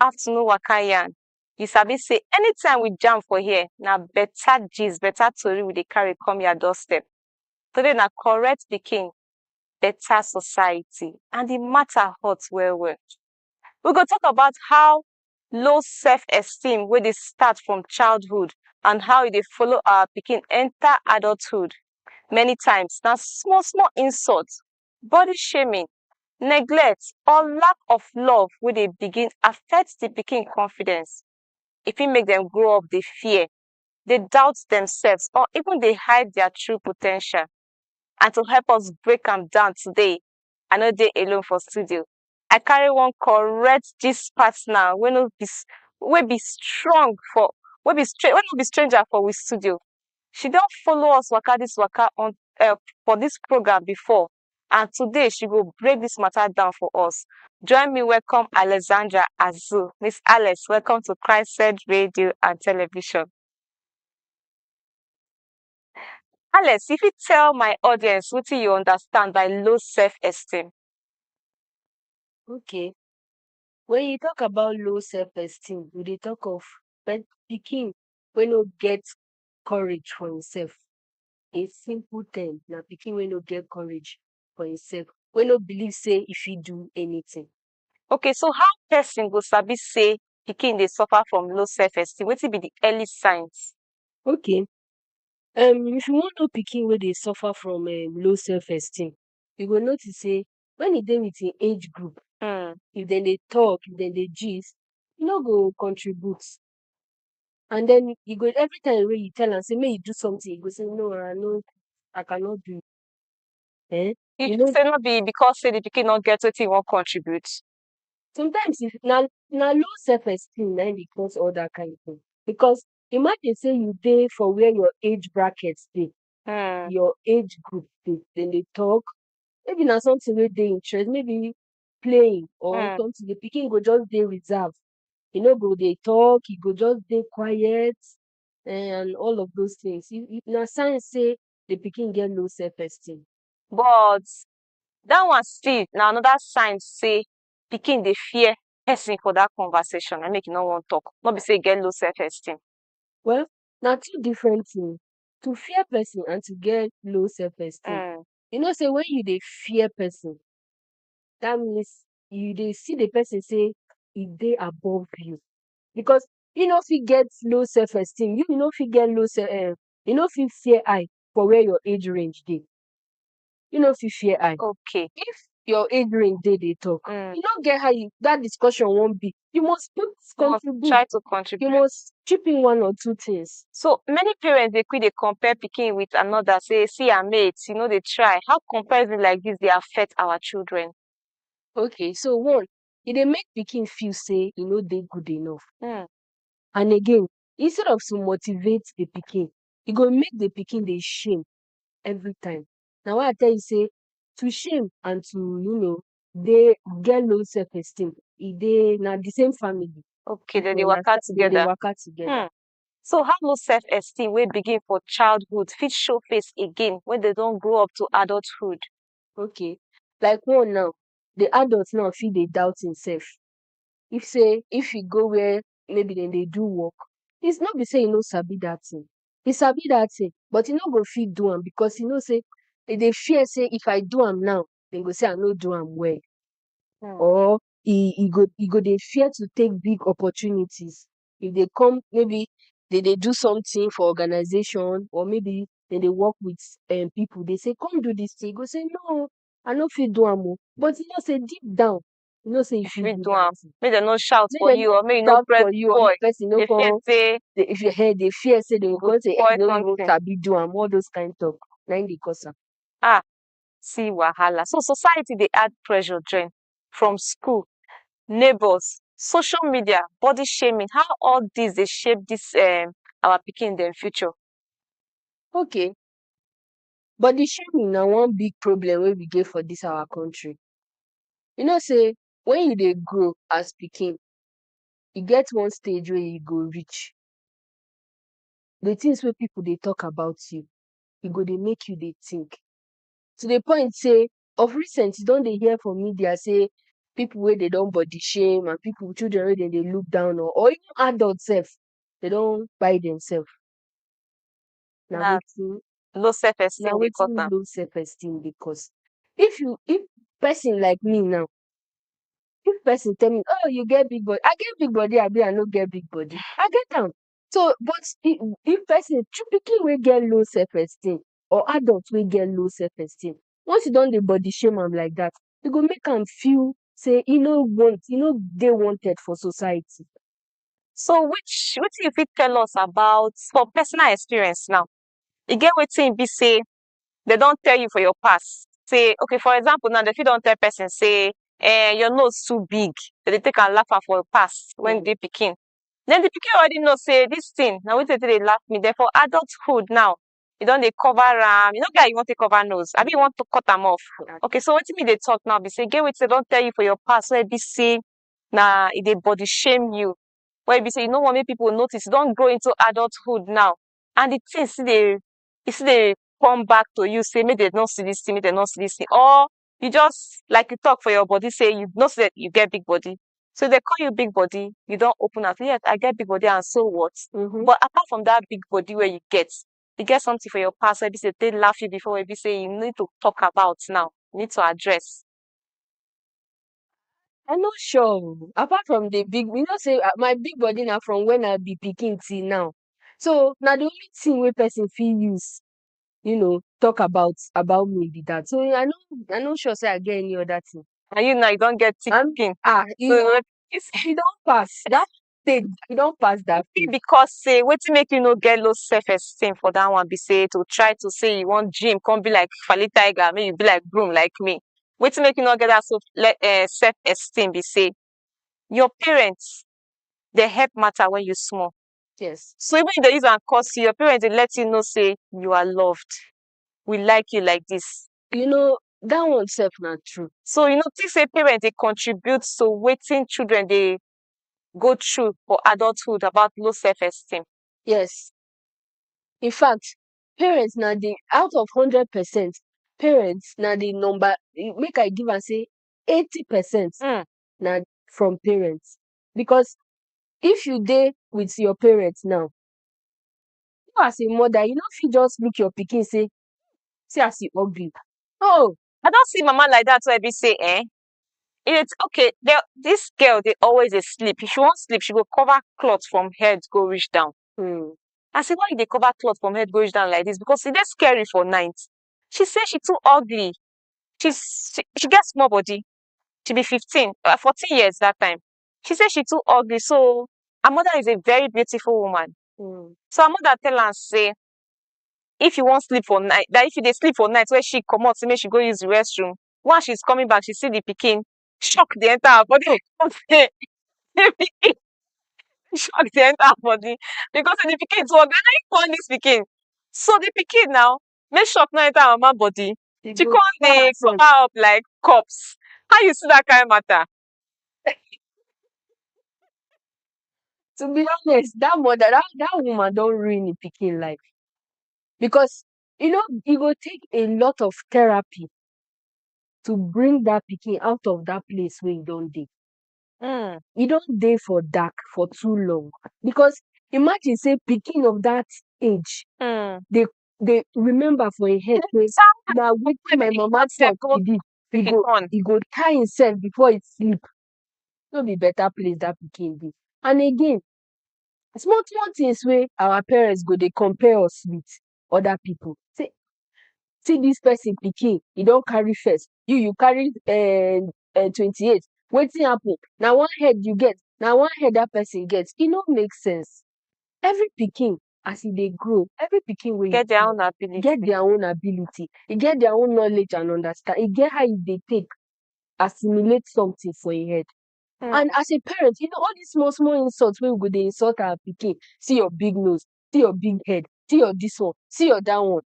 afternoon waka yarn. You sabi say anytime we jam for here, na better gist, better tori we dey carry come your doorstep. Today na correct pikin, better society, and the matter hot well well. We go talk about how low self-esteem wey dey start from childhood and how e dey follow our pikin enter adulthood. Many times na small small insult, body shaming, neglect or lack of love wey dey begin affect the pikin confidence. E fit make dem grow up dey fear, dey doubt themselves, or even dey hide their true po ten tial. And to help us break am down today, I no dey alone for studio. I carry one correct gist partner wey no be strong for wey no be stranger for we studio. She don follow us waka this waka on for this program before, and today she go break this matter down for us. Join me welcome Alexandra Adzuu. Miss Alex, welcome to Christ Radio and Television. Alex, if you tell my audience wetin you understand by low self-esteem. Okay. When you talk about low self-esteem, we dey talk of pikin wey no get courage for himself. A simple term, na pikin wey no get courage for himself, wey no believe say e fit do anything. Okay, so how person go sabi say pikin dey suffer from low self-esteem? Wetin be the early signs? Okay. If you wan know pikin wey dey suffer from low self-esteem, you go notice say when e dey with im age group, if dem dey talk, if dem dey gist, e no go contribute. And then e go every time wey you tell am say make e do something, e go say no, I cannot do it. You say no be because say the pikin no get wetin e wan contribute. Sometimes if na low self-esteem na im dey cause all that kind of thing. Because imagine say you dey for where your age bracket dey, your age group dey, dem dey talk, maybe na something wey dey interest, maybe playing or something, the pikin go just dey reserved. E no go dey talk, e go just dey quiet, and all of those things. Na sign say the pikin get low self-esteem. But that one still na another sign say pikin dey fear person for that conversation and make e no wan talk. No be say e get low self-esteem. Well, na two different things. To fear person and to get low self-esteem. You know say when you dey fear person, that means you dey see the person say e dey above you. Because you no fit get low self-esteem, you no fit get you no fit fear eye for where your age range dey. You no fit fear eye. Okay. If your age range dey talk, you no get how that discussion won't be. You must contribute. Try to contribute. You must chip in one or two things. So many parents dey quick dey compare pikin with another, say see her mates, they try. How comparison like this dey affect our children? Okay, so one, e dey make pikin feel say e no dey good enough. And again, instead of to motivate the pikin, e go make the pikin dey shame every time. Now why I tell you say to shame and to dey get low self-esteem, e dey na the same family. Okay, then they work out together. They work out together. So how low self-esteem wey begin for childhood fit show face again when they don grow up to adulthood? Okay, like one now, the adult now fit dey doubt himself. If e go where maybe dem dey do work, it's not be say e no sabi that thing. E sabi that thing, but e no go fit do am because e know say e dey fear say if I do am now, dem go say I no do am well. Or e go dey fear to take big opportunities. If they come, maybe they do something for organization, or maybe dem dey work with people, they say come do this thing, e go say no, I no fit do am. But you know say deep down, you know say you fit do am. Make dem no shout for you, or make you no press boy. Person no come say if your head they fear say they go say you no even sabi do am. All those kind talk na im dey cause am. See wahala. So society dey add pressure join from school, neighbors, social media, body shaming. How all these dey shape this our pikin dem future? Okay, body shaming na one big problem wey we get for this our country. You know say when you dey grow as pikin, e get one stage where you go reach. The things wey people dey talk about you, e go dey make you dey think. To the point say, of recent, you don dey hear for media say people wey dey don body shame and children wey dem dey look down on, or even adult sef, they don buy themselves. Na Na wetin low self-esteem dey cause am. low self-esteem dey cause. If person like me now, if person tell me, oh, you get big body, I get big body, abi I no get big body, I get am. So, but if person pikin wey get low self-esteem or adult wey get low self-esteem, once you don dey body shame am like that, e go make am feel say e no dey wanted for society. So wetin you fit tell us about for personal experience now? E get wetin be say they don tell you for your past. Say, okay, for example, now they fit don tell person say, your nose too big. They take am laugh am for past when they pikin. Then the pikin already know say this thing na wetin they laugh me. Then for adulthood now, you don dey cover am. You know, guy, you want to cover nose. Abi you want to cut am off. Okay, so wetin me dey talk now be say, get wetin they don tell you for your past where be say na e dey body shame you. Where be say you no want make people notice. You don grow into adulthood now, and the thing still dey come back to you, say make they not see this thing, make they not see this thing. Or you just like you talk for your body, say you know say you get big body. So they call you big body, you don't open up. Yes, I get big body, and so what? But apart from that big body where you get something for your past where you say they laugh you before, where you say you need to talk about now, you need to address. I'm not sure. Apart from the big, say my big body now from when I be pikin till now. So now the only thing where person feel use, talk about me be that. So I not sure say I get any other thing. And you now you don't get thick skin. You don't pass that stage. You don't pass that stage. Because say wetin make you no get low self-esteem for that one be say to try to say you want gym, come be like Falilat Tiger, maybe you be like broom like me. Wetin make you not get that self-esteem be say your parents, they help matter when you small. Yes. So even if they use and curse you, your parents they let you know say you are loved. We like you like this. That one self not true. So think say parents they contribute to waiting children they go through for adulthood about low self-esteem. Yes. In fact, parents now the out of 100%, parents now the number make I give and say 80% now from parents. Because if you dey with your parents now, you as a mother, you know if you just look your pikin say, see as you ugly. Oh, I don't see mama like that where be say, it's okay. This girl, they always sleep. If she won't sleep, she will cover cloth from head go reach down. I say, why they cover cloth from head go reach down like this? Because it's scary for night. She says she too ugly. She gets small body. She be 14 years that time. She says she too ugly. So her mother is a very beautiful woman. So her mother tell her say, if you won't sleep for night, that if you sleep for night where she come out, make she go use the restroom. Once she's coming back, she see the pikin, shock the entire body. Shock the entire body because the pikin too ugly. And this pikin. So the pikin now, make shock no enter her mama body. She can't dey cover up like corpse. How you see that kind of matter? To be honest, that mother, that woman don't ruin the pikin life. Because it go take a lot of therapy to bring that pikin out of that place where you don't dey. You don't dey for dark for too long. Because imagine say pikin of that age, they remember for a head now wetin my mama talk he go tie himself before he sleep. No be better place that pikin be. And again, small things where our parents go they compare us with other people. See this person pikin, he don't carry first. You carry 28. Wetin happen? Now one head you get, now one head that person gets. It no make sense. Every pikin as they grow, every pikin will Get their own ability. Get their own ability. It get their own knowledge and understand. It get how they take assimilate something for your head. And as a parent, all these small insults where we go they insult our pikin. See your big nose, see your big head, see your this one, see your that one.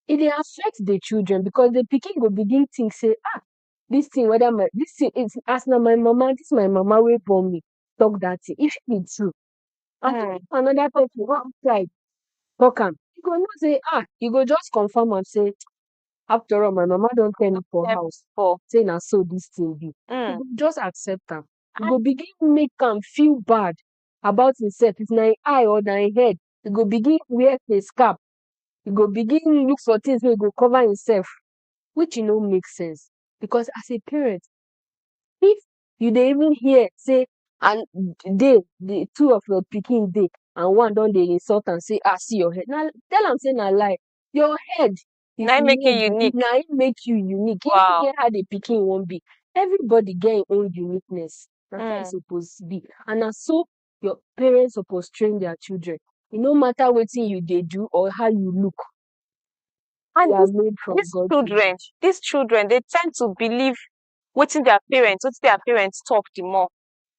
It dey affect the children because the pikin go begin think say, this thing is as na my mama, this my mama wey born me talk that thing. If it be true, and another person outside talk am, you go know say you go just confirm and say After all, my mama don tell me for Step house, four. say na so dis thing be. Mm. You go just accept am. You go begin make am feel bad about himself. If na him eye or na him head, you go begin wear face cap. You go begin look for things wey go cover himself, which e no make sense. Because as a parent, if you dey even hear say and the two of your pikin dey and one don dey insult am say see your head, na tell am say na lie. Your head, if Now you make you know unique. na im make you unique. E no Wow. get how the pikin wan be. Everybody get im own uniqueness. Na so e suppose be. And na so your parents suppose train their children. E no matter wetin you dey do or how you look, And you are made from God's image. these children, they tend to believe wetin their parents talk the more.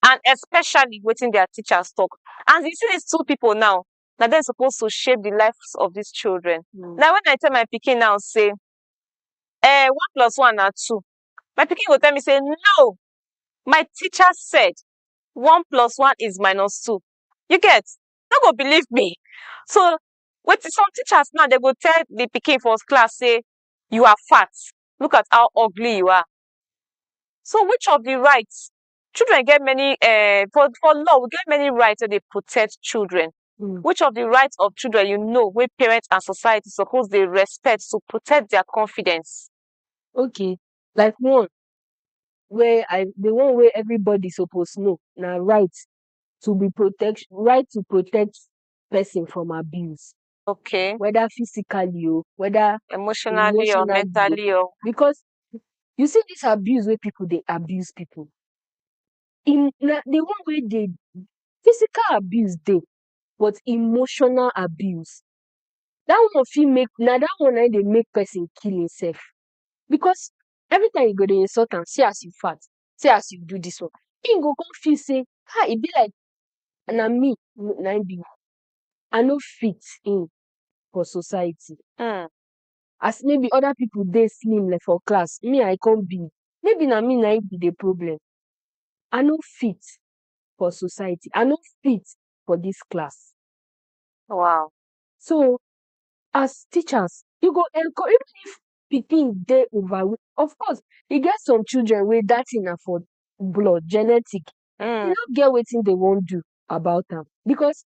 And especially wetin their teachers talk. And you see these two people now, that they're supposed to shape the lives of these children. Now, when I tell my pikin now, say, 1 + 1 = 2, my pikin will tell me, say, no, my teacher said 1 + 1 is -2. You get? No go believe me. So, some teachers now, they go tell the pikin for class, say, you are fat. Look at how ugly you are. So, which of the rights? Children get many, for law, we get many rights that they protect children. Which of the rights of children, where parents and society suppose they respect to protect their confidence? Okay, like the one where everybody suppose know, na right to protect person from abuse. Okay. Whether physically or whether Emotionally or emotionally. mentally or Because you see this abuse where people they abuse people. The one where they physical abuse they, but emotional abuse. That one that one they make person kill himself. Because every time you go to insult and say as you fat, say as you do this one, he go come feel say, it be like na me, na im be I no fit in for society. As maybe other people dey slim like for class, me I come big. Maybe na me na im be the problem. I no fit for society. I no fit for this class. wow. So as teachers, you go encourage, even if pikin dey overweight. Of course, e get some children wey that thing na for blood, genetic. They no get wetin they wan do about am. Because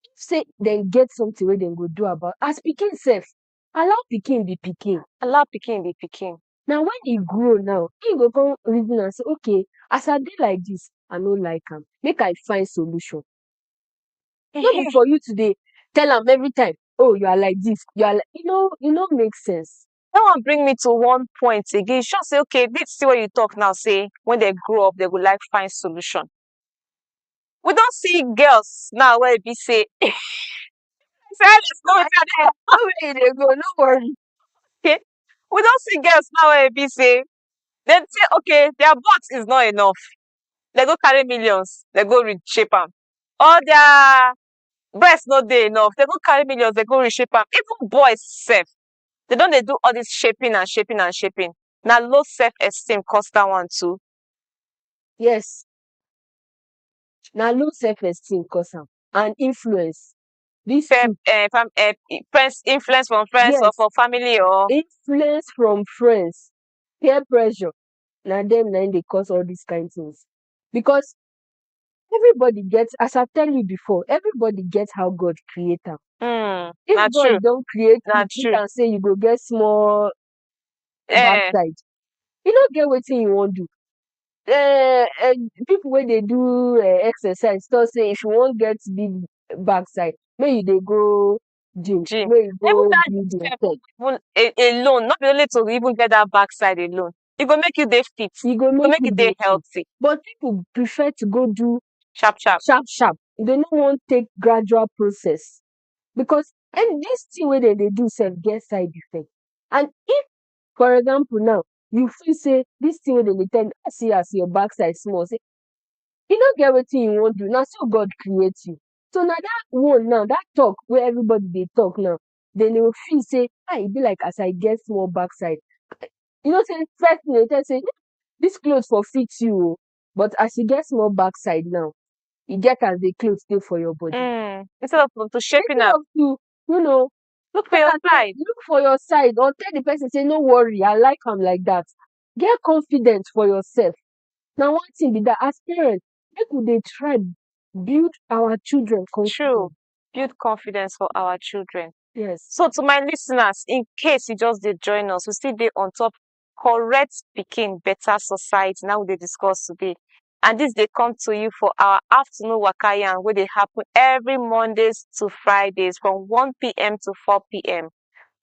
if say dem get something wey dem go do about, as pikin sef, allow pikin be pikin. Allow pikin be pikin. Now when e grow now, e go come reason am say, okay, as I dey like this, I no like am. Make I find solution. No be for you to dey tell am every time, oh, you are like this, you are like, e no make sense. That one bring me to one point again. Sure, say, okay, this is what you talk now, say, when they grow up, they will like find solution. We don't see girls now where it be say, let's go with that. Where they go, no worry. Okay. We don't see girls now where it be say, they say, okay, their butt is not enough. They go carry millions, they go reshape them. Or their breast not dey enough, they go carry millions, they go reshape them. Even boys self, they don't they do all this shaping and shaping and shaping. Now low self-esteem cost that one too. Yes. Now low self-esteem cause am. And influence. This Influence from friends or from family or influence from friends, peer pressure. Now them they cause all these kind of things. Because everybody gets, as I tell you before, everybody gets how God create them. If God don't create you, you can say you go get small backside. You don't get what you want to do. People when they do exercise still say if you won't get big backside, maybe they go gym. Maybe go build yourself. Alone, not only to even get that backside alone. It go make you dey fit. It go make you dey healthy. But people prefer to go do sharp. They don't want to take gradual process. Because this thing where they do self get side effect. And if, for example, now you feel say this thing where they tell see as your backside small, say you don't get what you want to do. Now so God creates you. So now that one now, that talk where everybody they talk now, then they will feel say, it be like as I get small backside. You know, say first thing they say, this clothes for fit you, but as you get small backside now, you get as the clothes stay for your body. Instead of to shaping up. To, Look for your side. Look for your side, or tell the person, say, no worry, I like am like that. Get confidence for yourself. Now, one thing be that as parents, make we dey try build our children True. confidence. Build confidence for our children. Yes. So to my listeners, in case you just did join us, we still dey on top correct pikin, better society. Now we dey discuss today. And this they come to you for our afternoon waka yarn, where they happen every Mondays to Fridays from 1 p.m. to 4 p.m.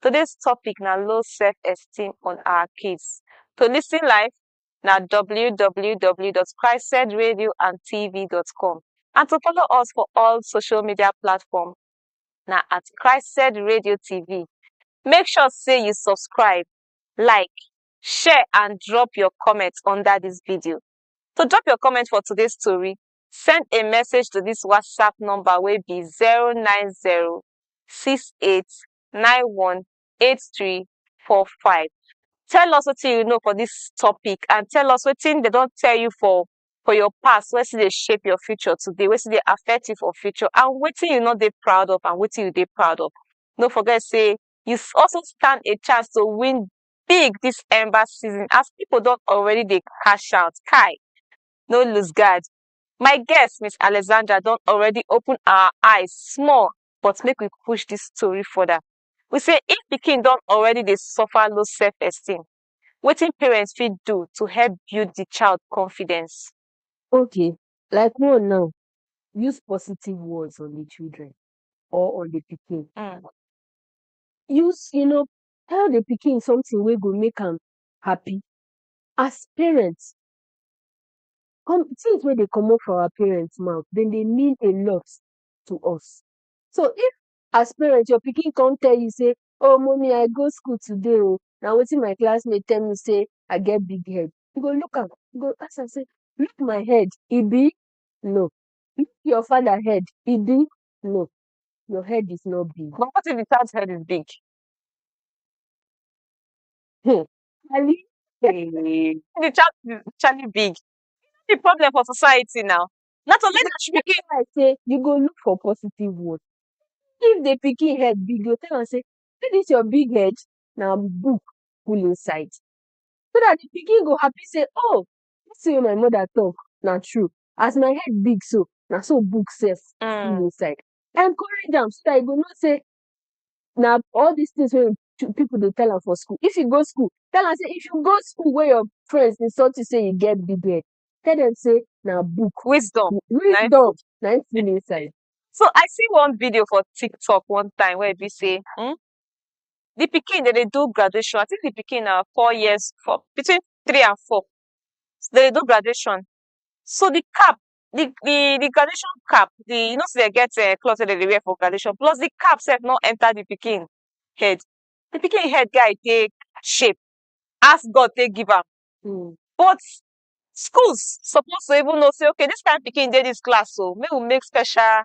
Today's topic na low self-esteem on our kids. To listen live, na www.christedradioandtv.com. And to follow us for all social media platforms, na at Christed Radio TV. Make sure say you subscribe, like, share, and drop your comments under this video. To drop your comment for today's story, send a message to this WhatsApp number wey be 09068918345. Tell us wetin you know for this topic, and tell us wetin they don tell you for your past, wey still dey shape your future today, wey still dey affect you for future, and wetin you no dey proud of and wetin you dey proud of. No forget say you also stand a chance to win big this Ember season, as people don already dey cash out. Kai, no lose guard. My guest, Miss Alexandra, don already open our eyes small, but make we push this story further. We say if pikin don already dey suffer low self-esteem, wetin parents fit do to help build the child confidence? Okay. Like one now, use positive words on the children or on the pikin. Use, tell the pikin something wey go make am happy. As parents, things wey dey comot for our parents mouth, dem dey mean a lot to us. So if as parents your pikin come tell you say, oh mommy, I go school today o, na wetin my classmate tell me say I get big head, you go look am, you go ask am say, look my head, e big? No. Look your father head, e big? No. Your head is not big. But what if the child's head is big? Ali, The child is actually big. The problem for society now. Not to let the pikin. I say you go look for positive words. If the pikin head big, you tell am say, see this your big head, na book full inside. So that the pikin go happy say, oh, this wey my mother talk na true. As my head big so, na so book sef full inside. Encourage am so that you go know say na all these things wey people dey tell am for school. If you go school, tell am say if you go school where your friends insult you say you get big head, tell them say na book. Wisdom. Wisdom na im full inside. So I see one video for TikTok one time where be say, the pikin they do graduation. I think the pikin are 4 years, between 3 and 4. So they do graduation. So the cap, the graduation cap, you know, so they get clothes that they wear for graduation, plus the cap self not enter the pikin head. The pikin head guy take shape. Ask God take give am. But schools supposed to even know say, okay, this kind of pikin dey this class, so maybe we make special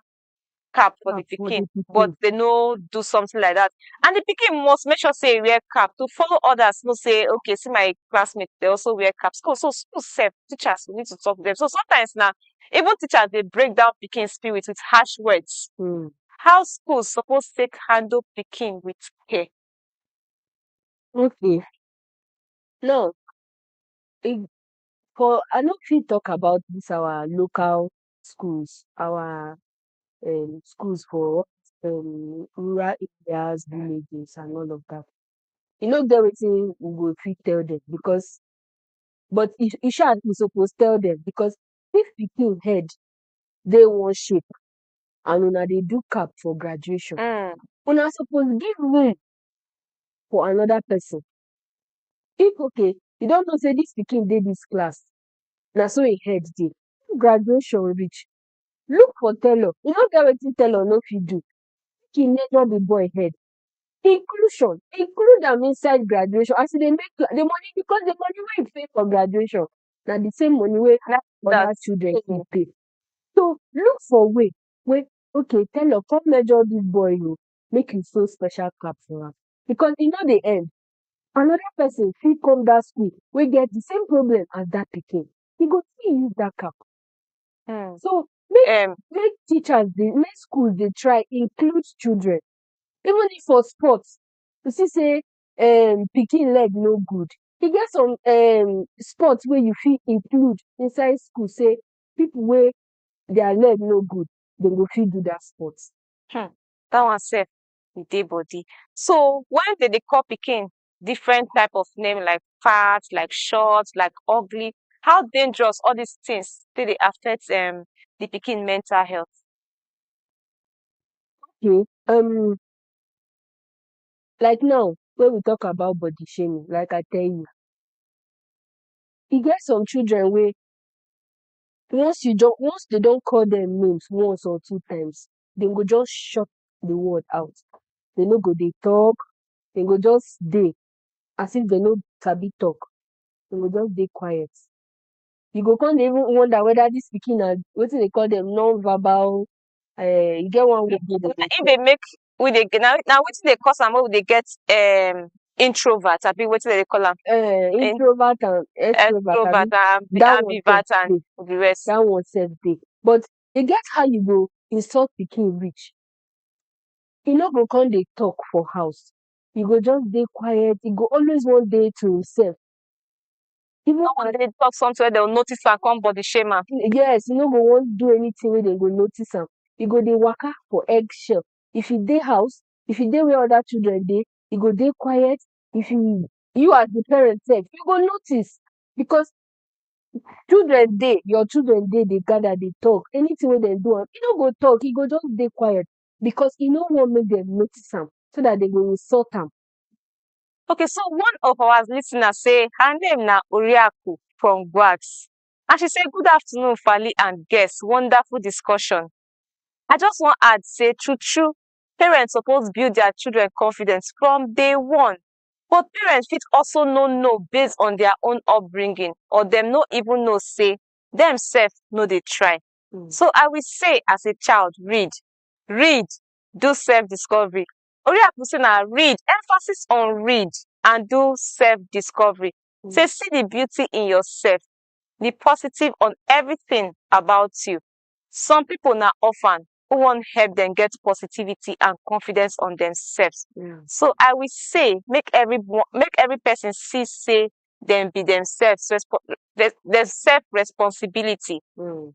cap for the pikin, but they no do something like that. And the pikin must make sure say wear cap to follow others. No say, okay, see my classmates, they also wear caps. So school self, teachers, we need to talk to them. So sometimes now, even teachers, they break down pikin spirit with harsh words. How schools supposed to take handle pikin with care? Okay. Now, I no fit talk about this our local schools, our schools for rural areas, villages, and all of that. You no get wetin we go fit tell them, because but you sha we suppose tell them, because if pikin head dey one shape and una dey do cap for graduation, una suppose give room for another person. If okay, you don know say this pikin dey this class, na so im head dey. Graduation reach, look for tailor. You no get wetin tailor no fit do. Make e measure the boy head. Include am inside graduation as e dey make the money, because the money wey you pay for graduation na the same money wey other children fit pay. So look for way wey, okay, tailor come measure this boy o, make you sew special cap for am, because e no dey end. Another person fit come that school wey get the same problem as that pikin, e go still use that cap. So make teachers make schools dey try include children. Even if for sports, you see say pikin leg no good. E get some sports wey you fit include inside school, say people wey their leg no good, dem go fit do that sport. That one sef e dey body. So when dey call pikin different type of name like fat, like short, like ugly, how dangerous all these things still dey affect the pikin mental health? Okay, like now when we talk about body shaming, like I tell you, e get some children wey once they don call them names once or two times, dem go just shut the word out. They no go dey talk, dem go just dey as if dem no sabi talk. Dem go just dey quiet. You go come dey even wonder whether this pikin na wetin dey call them non-verbal. E get one word wey dem dey If they make we dey now wetin dey cause am wey we dey get introvert abi wetin dey call am? introvert and extrovert Extrovert abi and that one ambivert sef and dey. the rest. That one sef dey. But e get how you go insult pikin reach. E no go come dey talk for house. E go just dey quiet. E go always wan dey to himself. Even No one dey talk something wey dem notice am come body shame am. yes, e no go wan do anything wey dem go notice am. E go dey waka for eggshell. If e dey house, if e dey where other children dey, e go dey quiet. If you as the parent sef, you go notice, because children dey, your children dey gather dey talk. Anything wey dem do am, e no go talk. E go just dey quiet because e no wan make dem notice am, so that dem go insult am. Okay, so one of our listeners say her name na Oriaku from Gwags. And she say, good afternoon, Fali and guests. Wonderful discussion. I just want to add, say, true, parents suppose build their children confidence from day one. But parents fit also no based on their own upbringing, or them no even know, say, themselves no they try. So I will say, as a child, read, do self-discovery. Oriaku say na read, emphasis on read and do self-discovery. Say, see the beauty in yourself, the positive on everything about you. Some people na orphan who want help them get positivity and confidence on themselves. So I will say, make every person see say them be themselves, their self responsibility.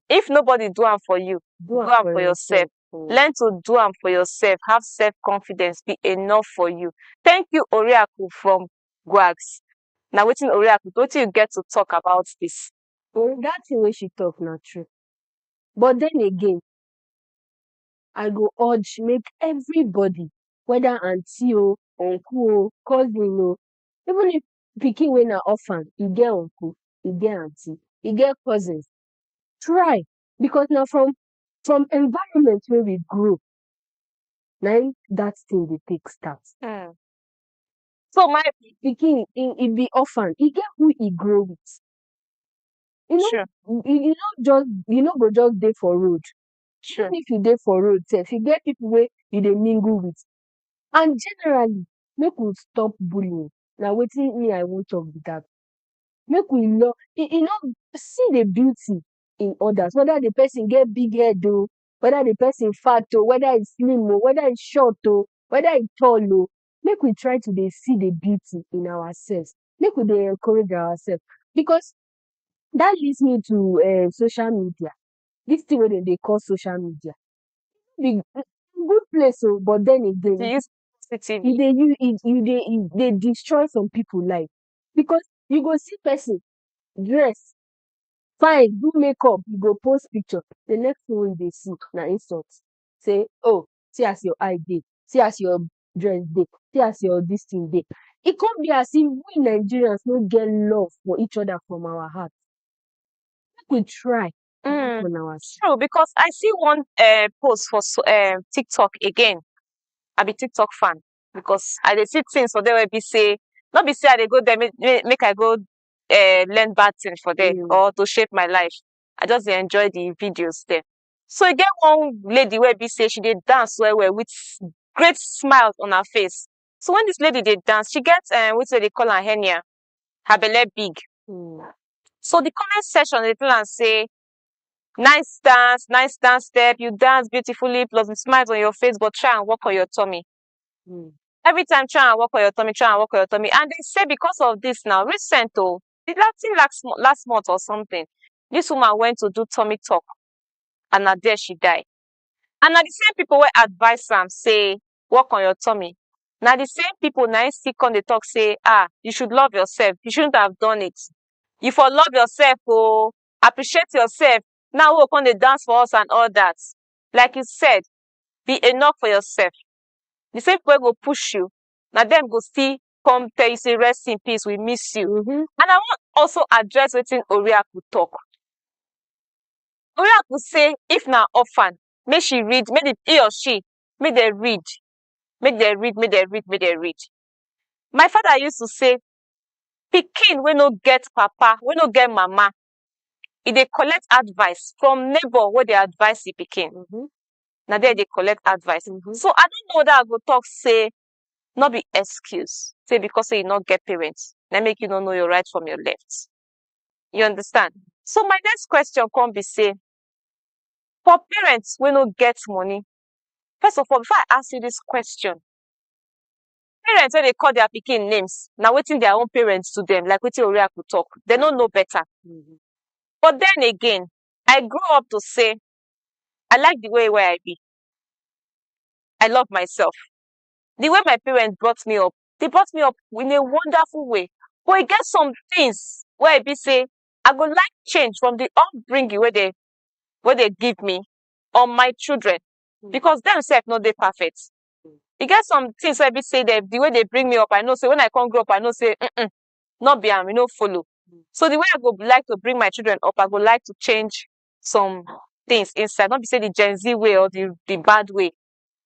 If nobody do am for you, do am for yourself. Learn to do am for yourself. Have self-confidence. Be enough for you. Thank you, Oriaku from Gwags. Now, wetin Oriaku, wetin you get to talk about this? That thing wey she talk na true. But then again, I go urge make everybody, whether auntie o, uncle o, cousin o, even if pikin wey na orphan, e get uncle, e get auntie, e get cousins, try, because na from environment wey we grow, na im that thing dey take start. So my pikin, e be orphan, e get who e grow with. Sure. You no go just dey for road. Sure. Even if you dey for road sef, you get people wey you dey mingle with. And generally, make we stop bullying. Na wetin me I wan talk be that. Make we love, see the beauty in others, whether the person get big head o, whether the person fat o, whether e slim o, whether e short o, whether e tall o. Make we try to dey see the beauty in ourselves. Make we dey encourage ourselves, because that leads me to social media. This thing wey dem dey call social media, be good place o, but then again, e dey destroy some people life, because you go see person dress fine, do makeup, you go post picture, the next thing wey you dey see na insult. Say, oh, see as your eye dey, see as your dress dey, see as your this thing dey. E come be as if we Nigerians no get love for each other from our heart. Make we try on ourselves. True, because I see one post for TikTok again. I be TikTok fan, because I dey see things for there wey be say, not be say I dey go there make I go learn bad things for there or to shape my life. I just dey enjoy the videos there. So e get one lady wey be say she dey dance well with great smiles on her face. So when this lady dey dance, she get wetin dey call her hernia, her belle big. So the comment section dey tell am say, nice dance step, you dance beautifully, plus the smiles on your face, but try and work on your tummy. Mm. Every time try and work on your tummy, try and work on your tummy. And they say because of this now, recent oh, the last month or something, this woman went to do tummy talk and na there she died. And na the same people wey advise am say work on your tummy. Na the same people na im still come dey talk say you should love yourself. You shouldn't have done it. You for love yourself oh, appreciate yourself. Now we go come dey dance for us and all that. Like you said, be enough for yourself. The same people wey go push you, na dem go still come tell you say rest in peace, we miss you. Mhm. And I wan also address wetin Oriakụ talk. Oriakụ say if na orphan, make she read, he or she, make dem read, make dem read, make dem read, make dem read. My father used to say, pikin wey no get papa, wey no get mama, e dey collect advice from neighbor wey dey advise the pikin. Mhm. Na there e dey collect advice. Mhm. So I don't know whether I go talk say no be excuse, say because say you no get parents, na make you no know your right from your left. You understand? So my next question come be say, for parents wey no get money, first of all, before I ask you this question, parents wey dey call their pikin names, na wetin their own parents to them, like wetin Oriakụ talk, they no know better. Mhm. But then again, I grew up to say, I like the way where I be. I love myself. The way my parents brought me up, they brought me up in a wonderful way. But e get some things where I be say, I go like change from the upbringing where they give me on my children, because them self no dey perfect. E get some things where I be say that the way they bring me up, I know say when I come grow up, I know say not be am, no follow. So the way I go like to bring my children up, I go like to change some things inside, not be say the Gen Z way or the bad way,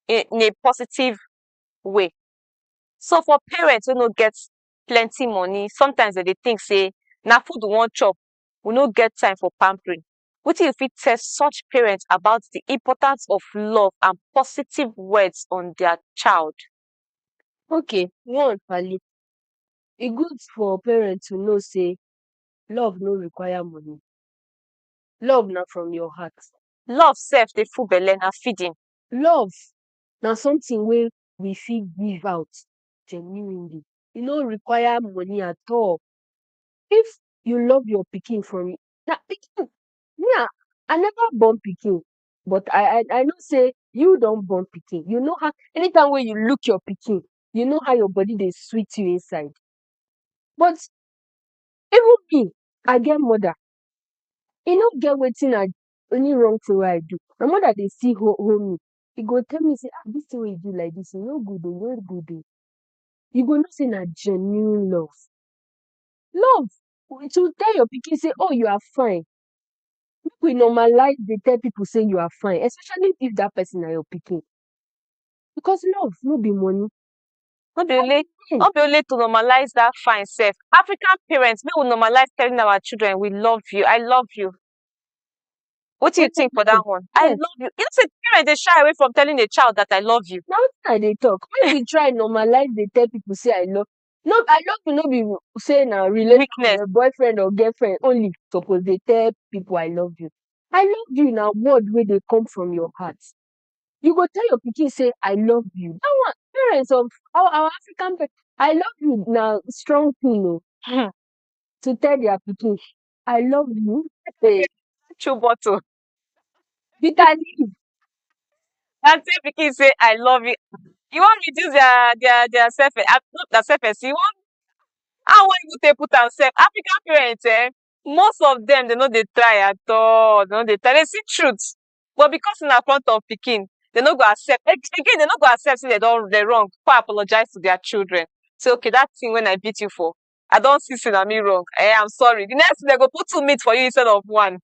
in a positive way. So for parents wey no get plenty money, sometimes they dey think say na food we wan chop, we no get time for pampering. Wetin you fit tell such parents about the importance of love and positive words on their child? Okay, one Fali, e good for parents to know say love no require money. Love na from your heart. Love sef dey full belle, na feeding. Love na something wey we fit give out genuinely. E no require money at all. If you love your pikin from na pikin, me I never born pikin, but I know say you don born pikin. You know how anytime wey you look your pikin, you know how your body dey sweet you inside. But even me, I get mother. E no get wetin any wrong thing wey I do. My mother dey still hold me. E go tell me say dis thing wey you do like dis, e no good oo, e no good oo. You go know say na genuine love. Love to tell your pikin say oh you are fine. Make we normalize dey tell people say you are fine, especially if that person na your pikin. Because love no be money. No be only to normalize that fine self. African parents, make we normalize telling our children we love you, I love you. What do you think for that one? I Yes. love you. You know say parents dey shy away from telling a child that I love you. Na wetin I dey talk. Make we try normalize dey tell people say I love you no be say na relation Weakness. boyfriend or girlfriend only suppose dey tell people I love you. I love you na word wey dey come from your heart. You go tell your pikin say I love you. That one parents of our African parents, I love you na strong thing oo. To tell their pikin I love you. Hey, Chew bottle. bitter leaf. And say pikin say I love you. You wan reduce their self-esteem. You wan how wan you take put am sef? African parents most of them they no dey try at all. They no dey try. They see truth. But because na front of pikin, they no go accept. Again, they no go accept say they wrong. Go apologize to their children. Say okay, that thing when I beat you for, I don see say na me wrong. I'm sorry. The next thing they go put 2 meat for you instead of 1.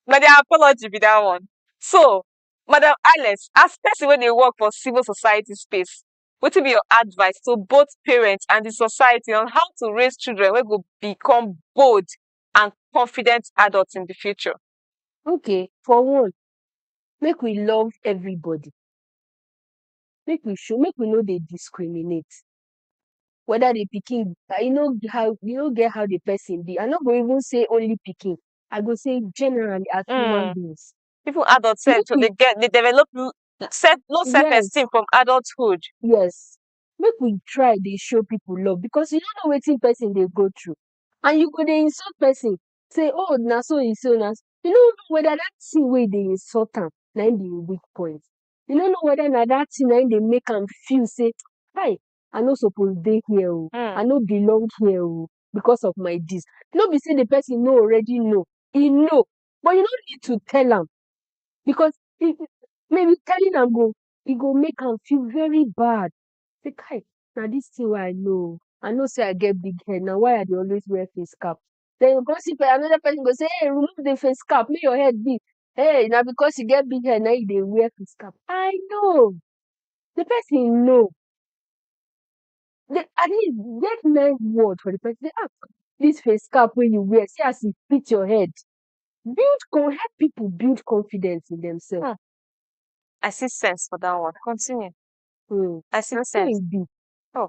Na their apology be that one. So, Madam Alex, as person wey dey work for civil society space, wetin be your advice to both parents and the society on how to raise children wey go become bold and confident adults in the future? Okay, for one, make we love everybody. Make we no dey discriminate. Whether the pikin, you know get how the person be. I no go even say only pikin. I go say generally as human beings. People adults Make they develop low Yes, self-esteem from adulthood. yes. make we try dey show people love, because you no know wetin person dey go through, and you go dey insult person say, oh, na so e so na so. You no know whether that thing wey dey insult am na im be im weak point. You no know whether na that thing na im dey make am feel say, hi, I no suppose dey here o, I no belong here o, because of my dis. No be say the person no already know, e know, but you no need to tell am, because if maybe telling am e go make am feel very bad. Say, kai, na dis thing wey I know say I get big head, na why I dey always wear face cap. Then you go see another person go say, hey, remove the face cap, make your head big. Hey, na because you get big head, na you dey wear face cap. I know. The person know. At least get nice word for the person. Say, this face cap wey you wear, see as e fit your head. Help people build confidence in themselves. I see sense for that one. Continue. I see Na so sense. e be. Oh,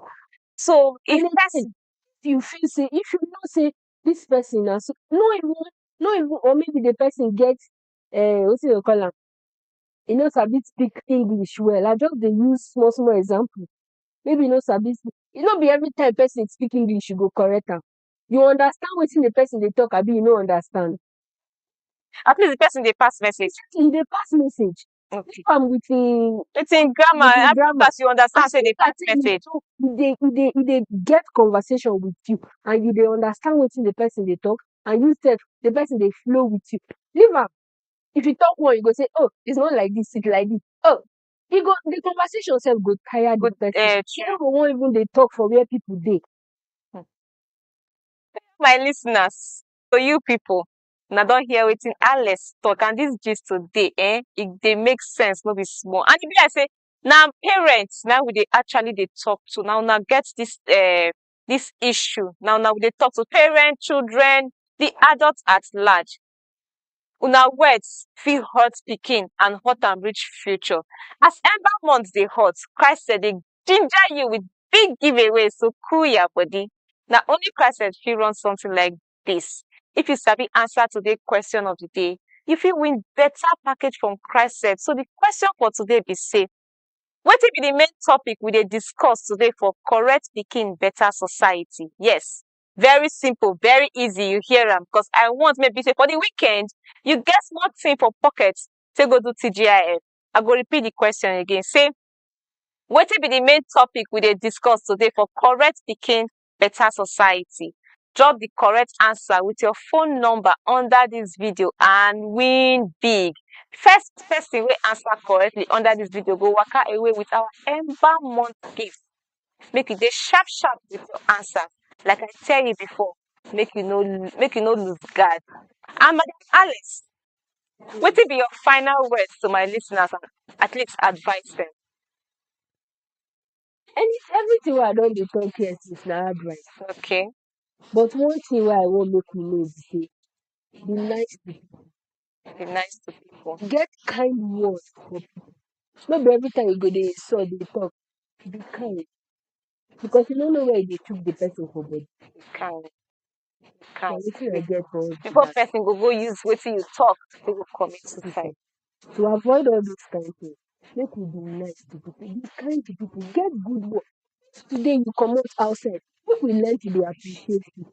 so if And person, you feel say, if you know say this person na so, no even, or maybe the person get wetin you call am, e no sabi speak English well. I just dey use small example. Maybe you no sabi speak. E no be every time person speak English you go correct am. You understand wetin the person dey talk, abi you no understand? at least the person dey pass message. E dey pass message. Okay. With im grammar, with im grammar. as you understand, say they pass message. So e dey get conversation with you, and you dey understand wetin the person dey talk, and you sef the person dey flow with you. Leave am. If you talk one, you go say, oh, it's not like this, it's like this. Oh, the conversation sef go tire the person. You no go wan even dey talk for where people dey. My listeners, so you people, na don hear wetin Alex talk, and this gist today, e dey make sense, no be small. And e be like say na parents now we dey actually dey talk to. Now una get this issue. Now we dey talk to parents, children, the adults at large. Una words fit hurt pikin and hurt am reach future. As Ember month dey hot, Christ said dey ginger you with big giveaway, so cool your body. Na only Christ fit run something like this. If you sabi answer today's question of the day, you fit win better package from Christ. So the question for today be say, wetin be the main topic we dey discuss today for correct pikin better society? Yes, very simple, very easy. You hear am, because I want maybe say for the weekend you get small thing for pocket, say go do TGIF. I go repeat the question again. Say, wetin be the main topic we dey discuss today for correct pikin better society? Drop the correct answer with your phone number under this video and win big. First person wey answer correctly under this video go waka away with our Ember month gift. Make you dey sharp with your answer. Like I tell you before, make you no lose guard. And Madam Alice, wetin be your final words to my listeners, and at least advise them? Everything wey I don dey talk here since na advice. Okay. But one thing wey I wan make we know be say, be nice to people. Be nice to people. Get kind words for people. No be every time you go dey insult, dey talk. Be kind, because you no know where you dey chook the person for body. Be kind. Na wetin I get for us. Before person go use wetin you talk, they go commit suicide. To avoid all those kind things, make we be nice to people, be kind to people, get good work. Today you comot outside, make we learn to dey appreciate people.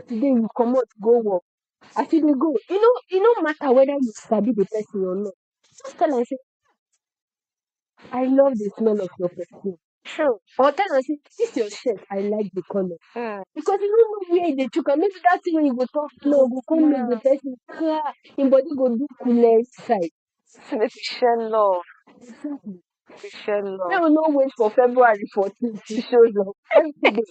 Today you comot go work, as you dey go, e no matter whether you sabi the person or not. Just tell am say, I love the smell of your perfume. True. Or tell am say, this your shirt, I like the color. Because you no know where you dey chook am. Maybe that thing wey you go talk slow go come make the person cry, him body go do coole inside. Make we share love. Exactly. We share love. Make we no wait for February 14th to show love. Every day.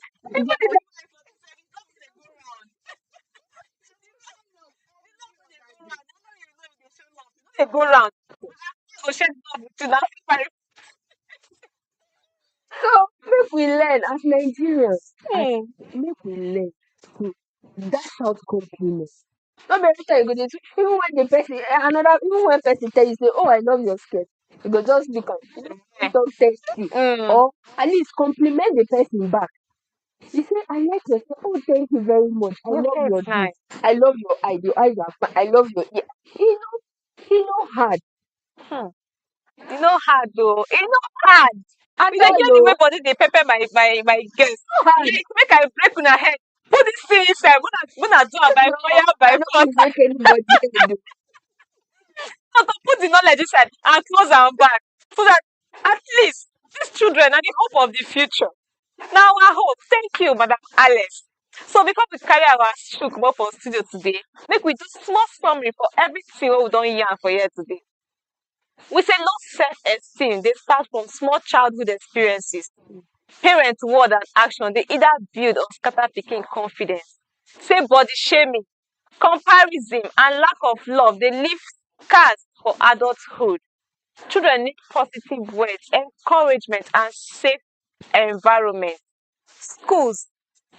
They go round. Go share love with you now. So make we learn as Nigerians. Make we learn to dash out compliments. Not every time you go dey do, even when person tell you say, oh, I love your skirt, you go just look am, talk tasty, or at least compliment the person back. You say, I like your skirt. Oh, thank you very much. I love your dress. I love your eye. Your eyes are fine. I love your ear. You know hard. You know hard though. You know hard. At You dey all get the way o. body dey pepper my guest. Hard. Like make I break una head. Put this thing inside. Una do am by No, fire by I no force. fit break anybody head o. So to put the knowledge inside and close am back so that at least these children are the hope of the future. Now our hope. Thank you, Madam Alice. So before we carry our shoe comot for studio today, make we do small summary for everything wey we don yarn for here today. We say low self-esteem dey start from small childhood experiences. Parents' word and action dey either build or scatter pikin confidence. Say body shaming, comparison and lack of love dey leave scars for adulthood. Children need positive words, encouragement and safe environment. Schools,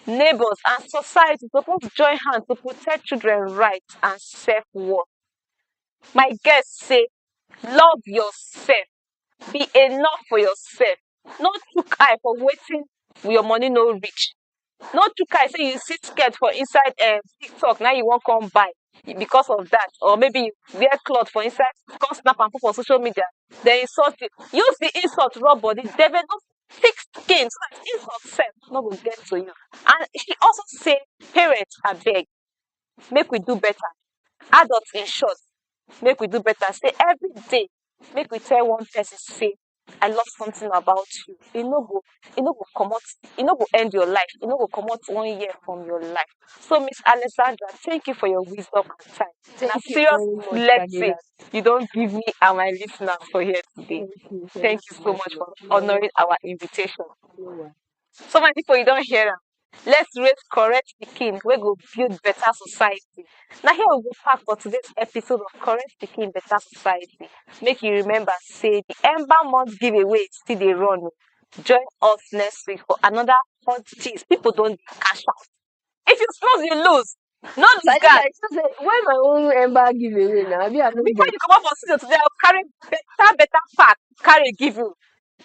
neighbors and society suppose join hand to protect children rights and self-worth. My guest say love yourself, be enough for yourself, no chook eye for wetin your money no reach, no chook eye say you see skirt for inside tiktok na you wan come buy because of that, or maybe you wear cloth for inside come snap am put for social media then insult you. Use the insult rub body, develop thick skin so that insult sef no go get to you. And she also say parents abeg make we do better, adults in short make we do better. Say every day make we tell one person say I love something about you. E no go comot, e no go end your life, e no go comot 1 year from your life. So Miss Alexandra, thank you for your wisdom and time. Na Thank you serious very much, blessing Falilat. you don give me and my listeners for here today. Thank Thank you you so very much for much. honoring our invitation. No wahala. So many people you don hear am. Let's raise correct pikin wey go build better society. Na here we go park for today's episode of Correct Pikin Better Society. Make you remember say the Ember month giveaway still dey run o. Join us next week for another hot gist. People don dey cash out. If you snooze, you lose. No lose guard. Falilat, you know say when my own ember give away na, abi I no Before get. you comot for studio today, I go carry better pack carry give you.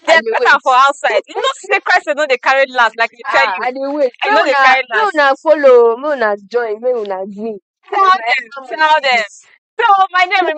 I Then dey put am wait. for outside. You know say Christ no dey carry last like they tell you. I dey wait. I no dey carry Make last. una follow, make una join, make una gree. Tell them, tell them. So my name